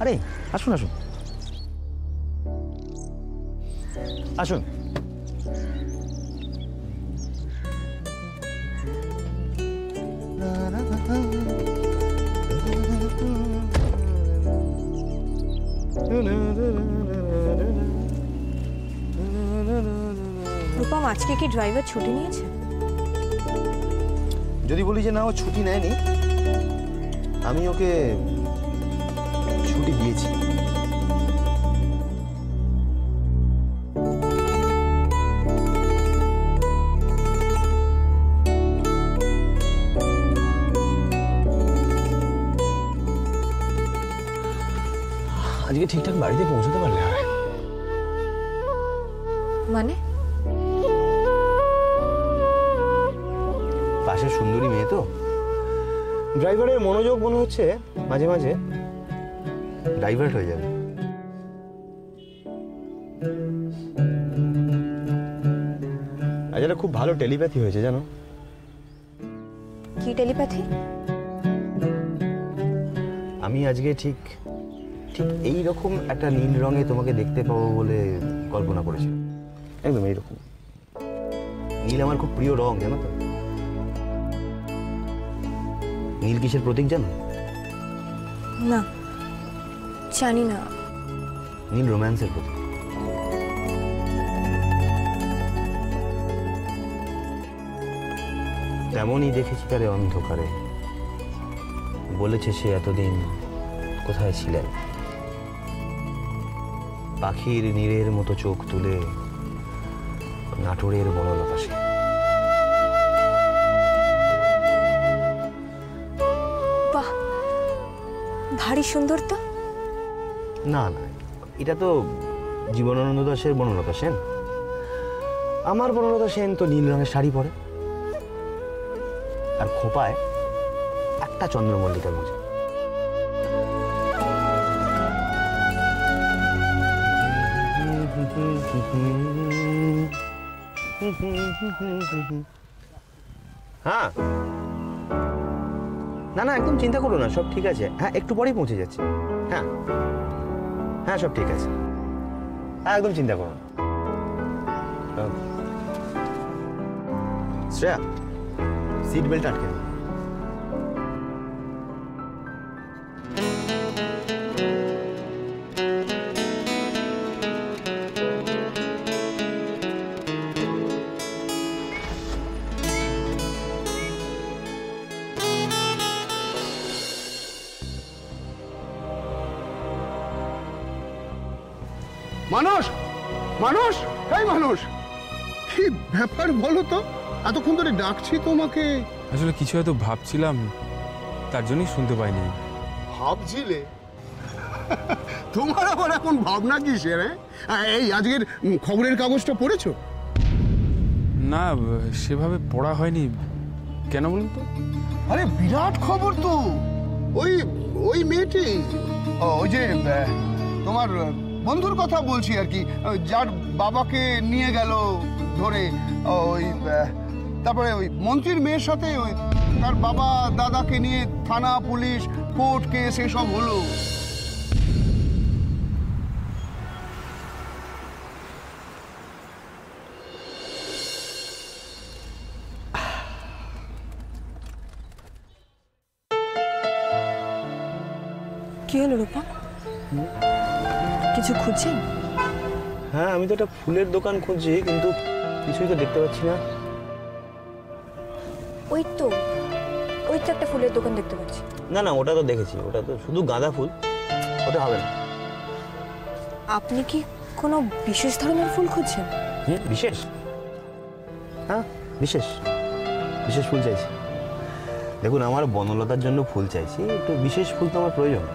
আরে আসুন আসুন আসুন। রূপম, আজকে কি ড্রাইভার ছুটি নিয়েছে? যদি বলি যে না, ও ছুটি নেয়নি, আমি ওকে ছুটি দিয়েছি। আজকে ঠিকঠাক বাড়িতে পৌঁছতে পারলে হয়। মানে? পাশের সুন্দরী মেয়ে তো, ড্রাইভারের মনোযোগ মনে হচ্ছে মাঝে মাঝে ডাইভার্ট হয়ে যাবে। আজ একটা খুব ভালো টেলিপ্যাথি হয়েছে জানো। কি টেলিপ্যাথি? আমি আজকে ঠিক এইরকম একটা নীল রঙে তোমাকে দেখতে পাবো বলে কল্পনা করেছি। একদম এইরকম নীল আমার খুব প্রিয় রং, জানো তো। নীল কিসের প্রতীক জানো? না, জানি না। নীল রোম্যান্সের প্রতীক। তেমনই দেখেছি তারে অন্ধকারে, বলেছে সে এতদিন কোথায় ছিলেন। পাখির নীড়ের মতো চোখ তুলে নাটোরের বনলতা সে। বাহ, ভারী সুন্দর তো। না না, এটা তো জীবনানন্দ দাশের বনলতা সেন। আমার বনলতা সেন তো নীল রঙের শাড়ি পরে আর খোপায় একটা চন্দ্রমল্লিকার মাঝে। হ্যাঁ, না না, একদম চিন্তা করো না, সব ঠিক আছে। হ্যাঁ, একটু পরেই পৌঁছে যাচ্ছে। হ্যাঁ হ্যাঁ, সব ঠিক আছে। হ্যাঁ, একদম চিন্তা করো না। শ্রেয়া, সিট বেল্ট আটকে দাও। মানুষ, মানুষ, এই মানুষ, কি ব্যাপার বলো তো? এতক্ষণ ধরে ডাকছি তোমাকে। আসলে কিছু হয়তো ভাবছিলাম, তার জন্যই শুনতে পাইনি। ভাবছিলে? তোমার আবার এখন ভাবনা কিসের? এই আজকের খবরের কাগজটা পড়েছো? না, সেভাবে পড়া হয়নি। কেন বলুন তো? আরে বিরাট খবর তো। ওই ওই মেয়েটি, ওই যে তোমার বন্ধুর কথা বলছি আর কি, যার বাবাকে নিয়ে গেল ধরে, ওই তারপরে ওই মন্ত্রীর মেয়ের সাথে ওই তার বাবা দাদাকে নিয়ে থানা পুলিশ কোর্ট কেস এসব হলো। কি হলো রূপম, কিছু খুঁজছেন? হ্যাঁ, আমি তো একটা ফুলের দোকান খুঁজছি, কিন্তু কিছুই তো দেখতে পাচ্ছি না। ওই তো একটা ফুলের দোকান দেখতে পাচ্ছি। না না, ওটা তো দেখেছি, ওটা তো শুধু গাঁদা ফুল, ওটা হবে না। আপনি কি কোনো বিশেষ ধরনের ফুল খুঁজছেন? বিশেষ? হ্যাঁ, বিশেষ বিশেষ ফুল চাইছি। দেখুন, আমার বনলতার জন্য ফুল চাইছি, একটু বিশেষ ফুল তো আমার প্রয়োজন।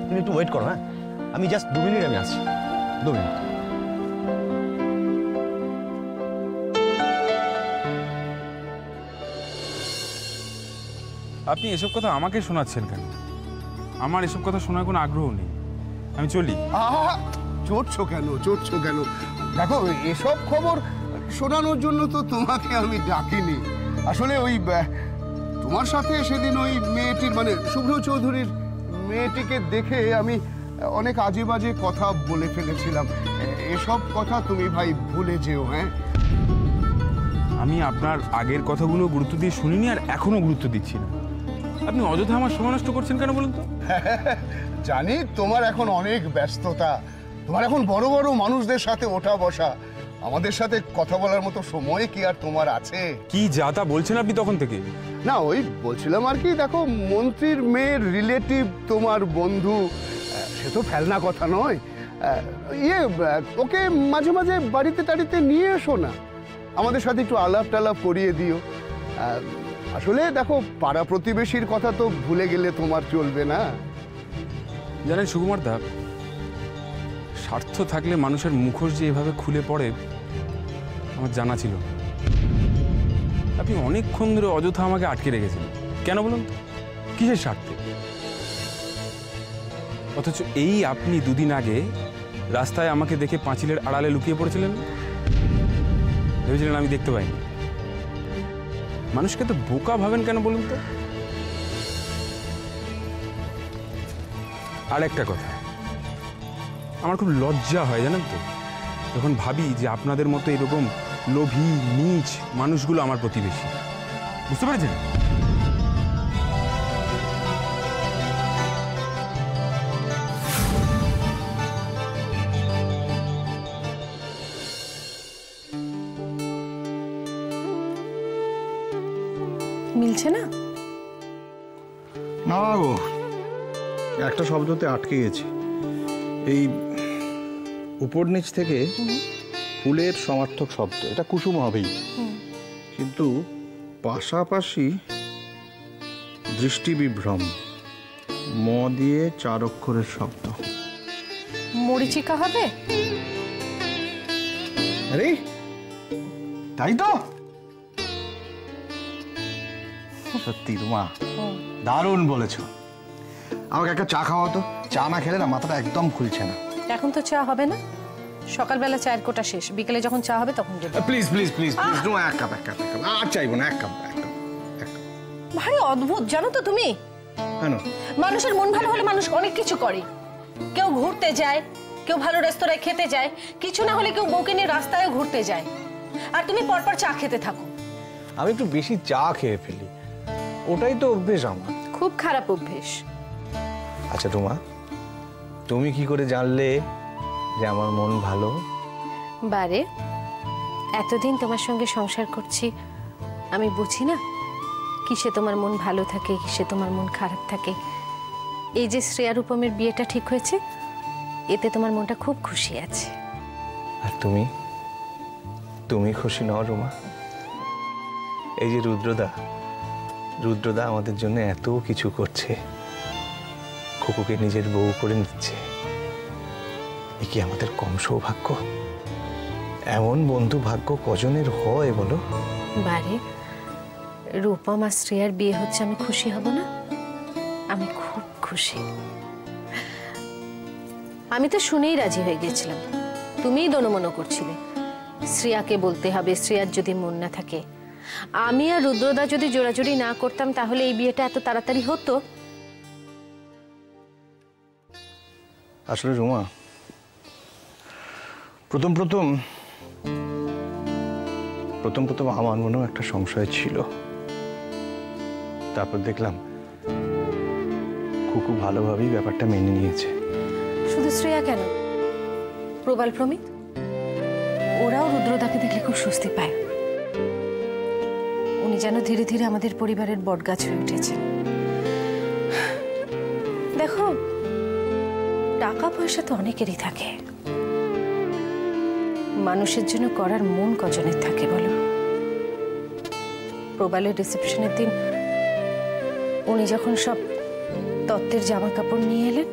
তুমি একটু ওয়েট করো। হ্যাঁ, আমি জাস্ট 2 মিনিট, আমি আসছি। 2 মিনিট। আপনি এসব কথা আমাকে শোনাচ্ছেন কেন? আমার এসব কথা শোনার কোনো আগ্রহ নেই, আমি চলি। আহা, চড়ছো কেন চড়ছো কেন? দেখো, এসব খবর শোনানোর জন্য তো তোমাকে আমি ডাকিনি। আসলে ওই তোমার সাথে সেদিন ওই মেয়েটির মানে শুভ্র চৌধুরীর মেয়েটিকে দেখে আমি অনেক আজে বাজে কথা বলে ফেলেছিলাম। এসব কথা তুমি ভাই ভুলে যেও। হ্যাঁ, আমি আপনার আগের কথাগুলো গুরুত্ব দিয়ে শুনিনি, আর এখনো গুরুত্ব দিচ্ছি না। আপনি অযথা আমার সময় নষ্ট করছেন কেন বলুন তো? জানি তোমার এখন অনেক ব্যস্ততা, তোমার এখন বড় বড় মানুষদের সাথে ওঠা বসা। আমাদের সাথে কথা বলার মতো সময় কি আর তোমার আছে? কি যা তা বলছেন আপনি তখন থেকে। না, ওই বলছিলাম আর কি, দেখো মন্ত্রীর মেয়ের রিলেটিভ তোমার বন্ধু, সে তো ফেলনা কথা নয়। ওকে মাঝে মাঝে বাড়িতে টাড়িতে নিয়ে এসো না, আমাদের সাথে একটু আলাপ টালাপ করিয়ে দিও। আসলে দেখো, পাড়া প্রতিবেশীর কথা তো ভুলে গেলে তোমার চলবে না। জানেন সুকুমার দা, স্বার্থ থাকলে মানুষের মুখোশ যে এভাবে খুলে পড়ে আমার জানা ছিল না। আপনি অনেকক্ষণ ধরে অযথা আমাকে আটকে রেখেছেন, কেন বলুন তো? কিসের স্বার্থে? অথচ এই আপনি দুদিন আগে রাস্তায় আমাকে দেখে পাঁচিলের আড়ালে লুকিয়ে পড়েছিলেন, ভেবেছিলেন আমি দেখতে পাইনি। মানুষকে তো বোকা ভাবেন কেন বলুন তো? আর একটা কথা, আমার খুব লজ্জা হয় জানেন তো, যখন ভাবি যে আপনাদের মতো এরকম লোভী নীচ মানুষগুলো আমার প্রতিবেশী। বুঝতে পেরেছেন? মিলছে না? না গো, একটা শব্দতে আটকে গেছি। এই উপর নিচ থেকে ফুলের সমার্থক শব্দ, এটা কুসুম হবেই, কিন্তু পাশাপাশি দৃষ্টি বিভ্রম, ম দিয়ে 4 অক্ষরের শব্দ। মরিচিকা হবে? আরে তাই তো, সত্যি রুমা দারুণ বলেছ। আমাকে একটা চা খাওয়া তো, চা না খেলে না মাথাটা একদম খুলছে না। এখন তো চা হবে না, সকালবেলা চায়ের কোটা শেষ, বিকেলে যখন চা হবে তখন দেব। Please please please please Ruma, এক কাপ আর চাইবো না, এক কাপ। ভারী অদ্ভুত জানো তো তুমি। কেন? মানুষের মন ভালো হলে মানুষ অনেক কিছু করে। কেউ ঘুরতে যায়, কেউ ভালো রেস্তোরাঁয় খেতে যায়, কিছু না হলে কেউ বউকে নিয়ে রাস্তায় ঘুরতে যায়, আর তুমি পরপর চা খেতে থাকো। আমি একটু বেশি চা খেয়ে ফেলি, ওটাই তো অভ্যেস আমার। খুব খারাপ অভ্যেস। আচ্ছা রুমা, তুমি কি করে জানলে যে আমার মন ভালো? বারে, এতদিন তোমার সঙ্গে সংসার করছি, আমি বুঝি না কিসে তোমার মন ভালো থাকে, কিসে তোমার মন খারাপ থাকে। এই যে শ্রেয়া রূপমের বিয়েটা ঠিক হয়েছে, এতে তোমার মনটা খুব খুশি আছে। আর তুমি খুশি নও রুমা? এই যে রুদ্রদা আমাদের জন্য এত কিছু করছে, খুকুকে নিজের বউ করে নিচ্ছে, এ কি আমাদের কম সৌভাগ্য? এমন বন্ধু ভাগ্য কজনের হয় বলো? বারে, রূপম আর শ্রেয়ার বিয়ে হচ্ছে, আমি খুশি হব না? আমি খুব খুশি। আমি তো শুনেই রাজি হয়ে গেছিলাম, তুমিই দোনমনো করছিলে শ্রেয়াকে বলতে হবে, শ্রেয়ার যদি মন না থাকে। আমি আর রুদ্রদা যদি জোরাজুরি না করতাম তাহলে এই বিয়েটা এত তাড়াতাড়ি হতো? আসলে রুমা, প্রথম আমার মনেও একটা সংশয় ছিল, তারপর দেখলাম খুব ভালোভাবেই ব্যাপারটা মেনে নিয়েছে। শুধু শ্রেয়া কেন, প্রবাল প্রমিত ওরাও রুদ্রদাকে দেখলে খুব স্বস্তি পায়। উনি যেন ধীরে ধীরে আমাদের পরিবারের বটগাছ হয়ে উঠেছেন। দেখো, টাকা পয়সা তো অনেকেরই থাকে, মানুষের জন্য করার মন কজনের থাকে বলো? প্রবালের রিসেপশনের দিন উনি যখন সব তত্ত্বের জামা কাপড় নিয়ে এলেন,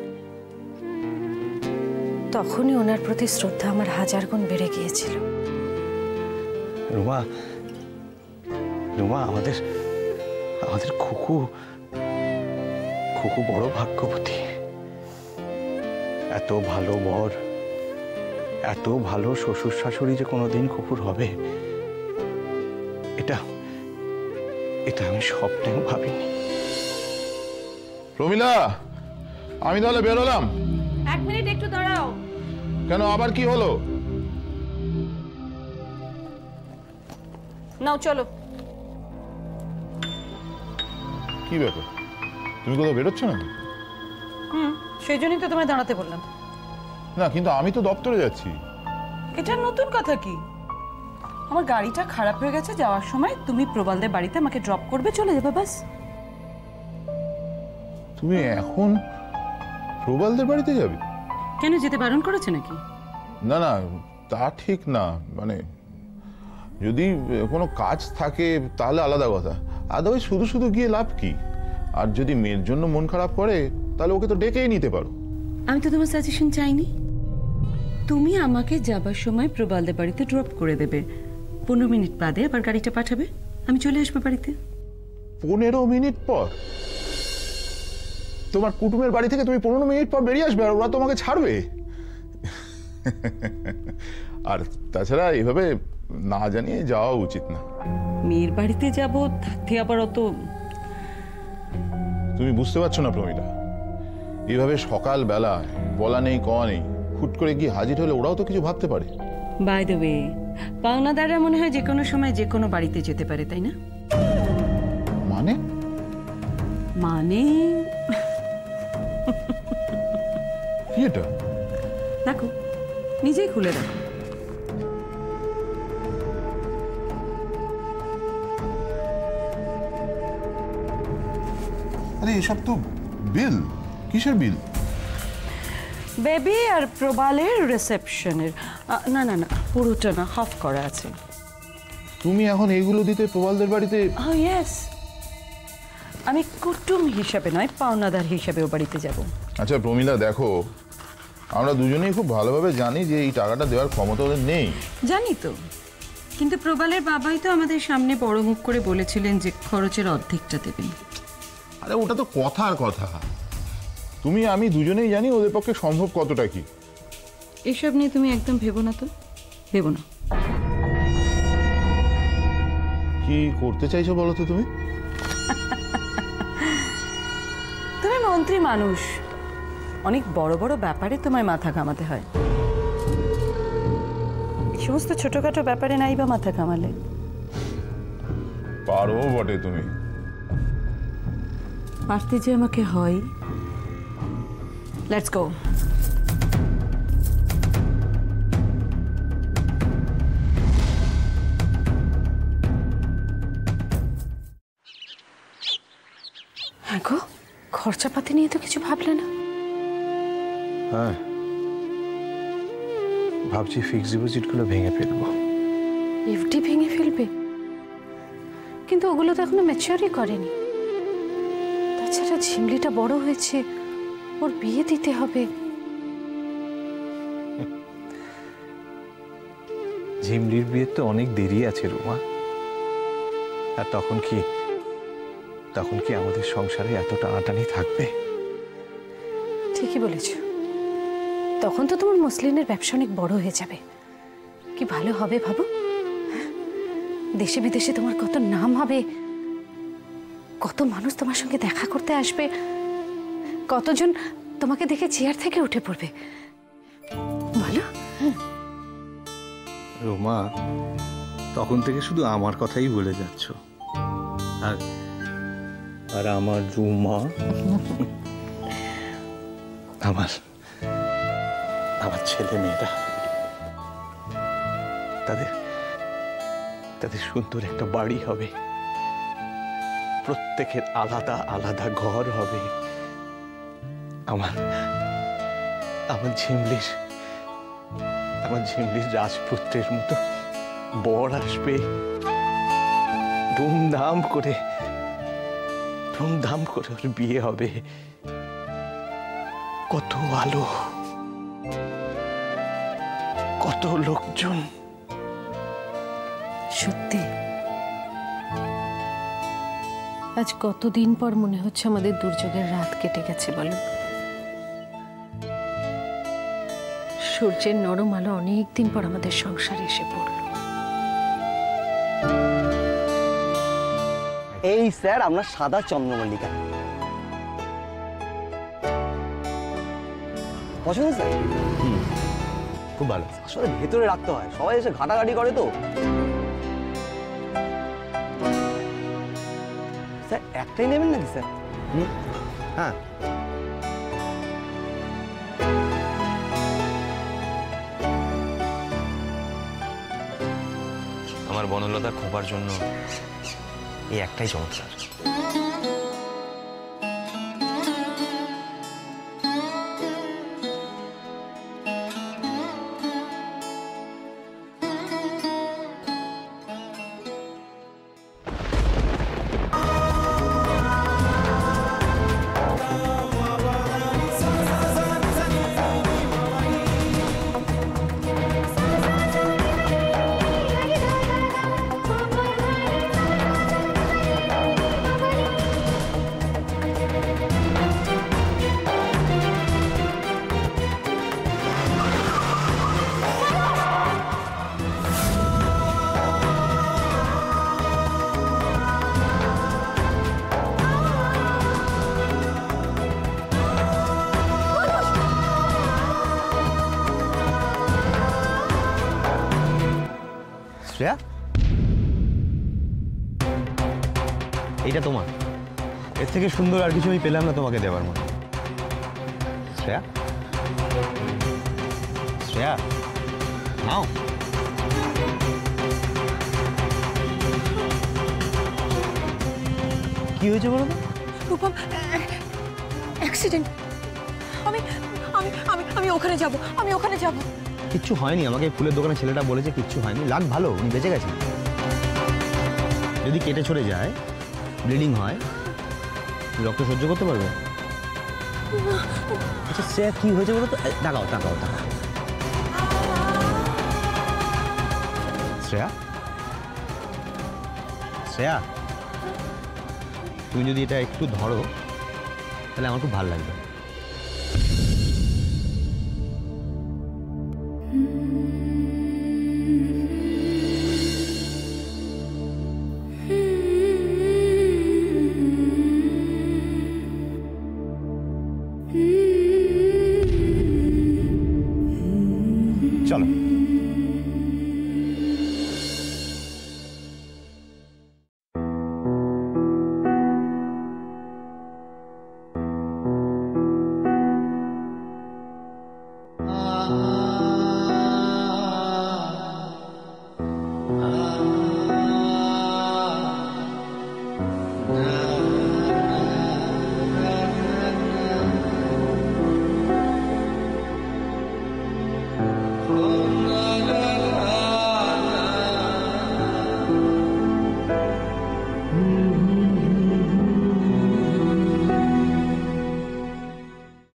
তখনই ওনার প্রতি শ্রদ্ধা আমার 1000 গুণ বেড়ে গিয়েছিল। রুমা, আমাদের খুকু খুব বড় ভাগ্যবতী। এত ভালো বর, এত ভালো শ্বশুর শাশুড়ি যে কোনোদিন খুকুর হবে, এটা এটা আমি স্বপ্নেও ভাবিনি। প্রমিলা, আমি তাহলে বেরোলাম। 1 মিনিট একটু দাঁড়াও। কেন, আবার কি হলো? নাও চলো। কি ব্যাপার, তুমি কোথাও বেরোচ্ছ নাকি? সেই জন্যই তো তোমায় দাঁড়াতে বললাম। না, কিন্তু আমি তো দপ্তরে যাচ্ছি। এটা নতুন কথা কি? আমার গাড়িটা খারাপ হয়ে গেছে, যাওয়ার সময় তুমি প্রবালদের বাড়িতে আমাকে ড্রপ করবে, চলে যাবে বাস। তুমি এখন প্রবালদের বাড়িতে যাবে? কেন, যেতে বারণ করেছে নাকি? না না, তা ঠিক না, মানে যদি কোনো কাজ থাকে তাহলে আলাদা কথা, আদারওয়াইজ শুধু শুধু গিয়ে লাভ কি? আর যদি মেয়ের জন্য মন খারাপ করে তাহলে ওকে তো ডেকেই নিতে পারো। আমি তো তোমার সাজেশন চাইনি। তুমি আমাকে যাবার সময় প্রবালদের বাড়িতে ড্রপ করে দেবে, 15 মিনিট বাদে আবার গাড়িটা পাঠাবে, আমি চলে আসবো বাড়িতে। 15 মিনিট পর? তোমার কুটুমের বাড়ি থেকে তুমি 15 মিনিট পর বেরিয়ে আসবে আর ওরা তোমাকে ছাড়বে? আর তাছাড়া এভাবে না জানিয়ে যাওয়া উচিত না। মেয়ের বাড়িতে যাব, তাতে আবার অত। তুমি বুঝতে পারছো না প্রমিলা, এভাবে সকাল বেলা বলা নেই কওয়া নেই হুট করে গিয়ে হাজির হলে ওরাও তো কিছু ভাবতে পারে। বাই দ্য ওয়ে, পাওনাদাররা মনে হয় যে কোনো সময় যে কোনো বাড়িতে যেতে পারে, তাই না? মানে? মানে কি এটা? দেখো, নিজেই খুলে দেখো। আরে এসব তো বিল। কিসের বিল? বেবি আর প্রবালের রিসেপশনের। না না না, পুরোটা না, হাফ করা আছে। তুমি এখন এইগুলো দিতে প্রবালদের বাড়িতে? ইয়েস, আমি কুটুম হিসাবে নয়, পাওনাদার হিসাবেও বাড়িতে যাব। আচ্ছা প্রমিলা, দেখো আমরা দুজনেই খুব ভালোভাবে জানি যে এই টাকাটা দেওয়ার ক্ষমতা ওদের নেই। জানি তো, কিন্তু প্রবালের বাবাই তো আমাদের সামনে বড় মুখ করে বলেছিলেন যে খরচের অর্ধেকটা দেবেন। আরে ওটা তো কথার কথা, তুমি আমি দুজনেই জানি ওদের পক্ষে সম্ভব কতটা কি। এসব নিয়ে তুমি একদম ভেবো না তো, ভেবো না। কি করতে চাইছো বলো তো তুমি? তুমি মন্ত্রী মানুষ, অনেক বড় বড় ব্যাপারে তোমায় মাথা ঘামাতে হয়। এই সমস্ত ছোটখাটো ব্যাপারে নাই বা মাথা ঘামালে? পারো বটে তুমি। পারতে যে আমাকে হয়। Let's go. হ্যাঁ গো, খরচাপাতি নিয়ে তো কিছু ভাবলে না? হ্যাঁ, ভাবছি ফিক্সড ডিপোজিটগুলো ভেঙে ফেলবো। এফডি ভেঙে ফেলবে? কিন্তু ওগুলো তো এখনো ম্যাচিওরই করেনি। তাছাড়া ঝিমলিটা বড় হয়েছে, ওর বিয়ে দিতে হবে। ঝিমলির বিয়ের তো অনেক দেরি আছে রুমা। আর তখন কি আমাদের সংসারে এত টানাটানি থাকবে? ঠিকই বলেছ, তখন তো তোমার মসলিনের ব্যবসা অনেক বড় হয়ে যাবে। কি ভালো হবে ভাবো, দেশে বিদেশে তোমার কত নাম হবে, কত মানুষ তোমার সঙ্গে দেখা করতে আসবে, কতজন তোমাকে দেখে চেয়ার থেকে উঠে পড়বে বলো। রুমা, তখন থেকে শুধু আমার কথাই বলে যাচ্ছ। আর আমার রুমা, আমার ছেলে মেয়েরা, তাদের সুন্দর একটা বাড়ি হবে, প্রত্যেকের আলাদা আলাদা ঘর হবে। আমার ঝিমলির রাজপুত্রের মতো বর আসবে, ধুমধাম করে ওর বিয়ে হবে। কত আলো, কত লোকজন। সত্যি আজ কতদিন পর মনে হচ্ছে আমাদের দুর্যোগের রাত কেটে গেছে বলো। সূর্যের নরম আলো অনেকদিন পর আমাদের সংসারে এসে পড়ল। এই স্যার আপনার সাদা চন্দ্রমল্লিকা পছন্দ স্যার? খুব ভালো। আসলে ভেতরে রাখতে হয়, সবাই এসে ঘাটাঘাটি করে তো। স্যার একটাই নেবেন নাকি স্যার? হ্যাঁ আমার বনলতার খোঁপার জন্য এই একটাই চমৎকার। শ্রেয়া, এইটা তোমার। এর থেকে সুন্দর আর কিছু আমি পেলাম না তোমাকে দেওয়ার মতো। শ্রেয়া, শ্রেয়া নাও। কি হয়েছে বলো তো? রূপম, অ্যাক্সিডেন্ট। আমি আমি আমি আমি ওখানে যাব, আমি ওখানে যাব। কিচ্ছু হয়নি, আমাকে ফুলের দোকানে ছেলেটা বলেছে কিচ্ছু হয়নি, লাগ ভালো, উনি বেঁচে গেছেন। যদি কেটে ছড়ে যায়, ব্লিডিং হয়, রক্ত সহ্য করতে পারবে? আচ্ছা শ্রেয়া কি হয়েছে বলো তো? তাকাও তাকাও তাকাও। শ্রেয়া, শ্রেয়া তুমি যদি এটা একটু ধরো তাহলে আমার খুব ভালো লাগবে। চলো। ah